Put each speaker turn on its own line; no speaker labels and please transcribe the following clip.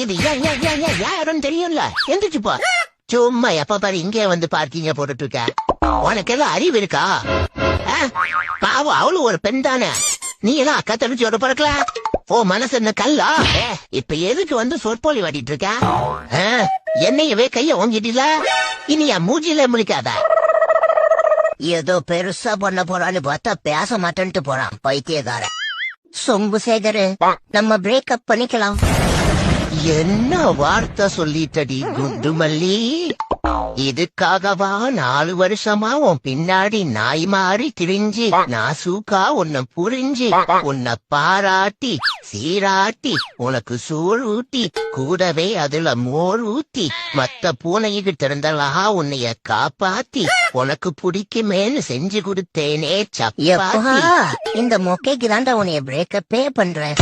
இது யாருன்னு தெரியும்ல, எந்திரிச்சு போ. சும்மா எப்ப பாரு இங்கே வந்து பார்க்கிங்க போட்டுட்டு இருக்க. உனக்கெல்லாம் அறிவு இருக்கா? பாவம் அவளும் ஒரு பெண் தானே, நீ எல்லாம் அக்கா தங்கச்சியோட பிறக்கல. ஓ மனசு என்ன கல்லா? இப்ப எதுக்கு வந்து சொற்பொழி வாட்டிட்டு இருக்க? என்னையவே கைய ஓங்கிட்டில, இனி என் மூஞ்சில முழிக்காத. ஏதோ பெருசா பண்ண போறான்னு பார்த்தா பேச மாட்டேன்ட்டு போறான் பைத்தியக்கார. சொம்பு சேகரு, நம்ம பிரேக்கப் பண்ணிக்கலாம். என்ன வார்த்தை சொல்லிட்டடி குண்டு மல்லி? இதுக்காகவா 4 வருஷமா உன் பின்னாடி நாய் மாறி திரிஞ்சு நாசூக்கா உன்னை புரிஞ்சு உன்னை பாராட்டி சீராட்டி உனக்கு சோறு ஊட்டி கூடவே அதுல மோர் ஊத்தி மத்த பூனைகிட்ட இருந்தலா உன்னைய காப்பாத்தி உனக்கு பிடிக்குமேன்னு செஞ்சு கொடுத்தேனே சப்பாத்தி. இந்த மொக்கைக்கு தாண்டா உன்னைய பிரேக்கப்பே பண்றேன்.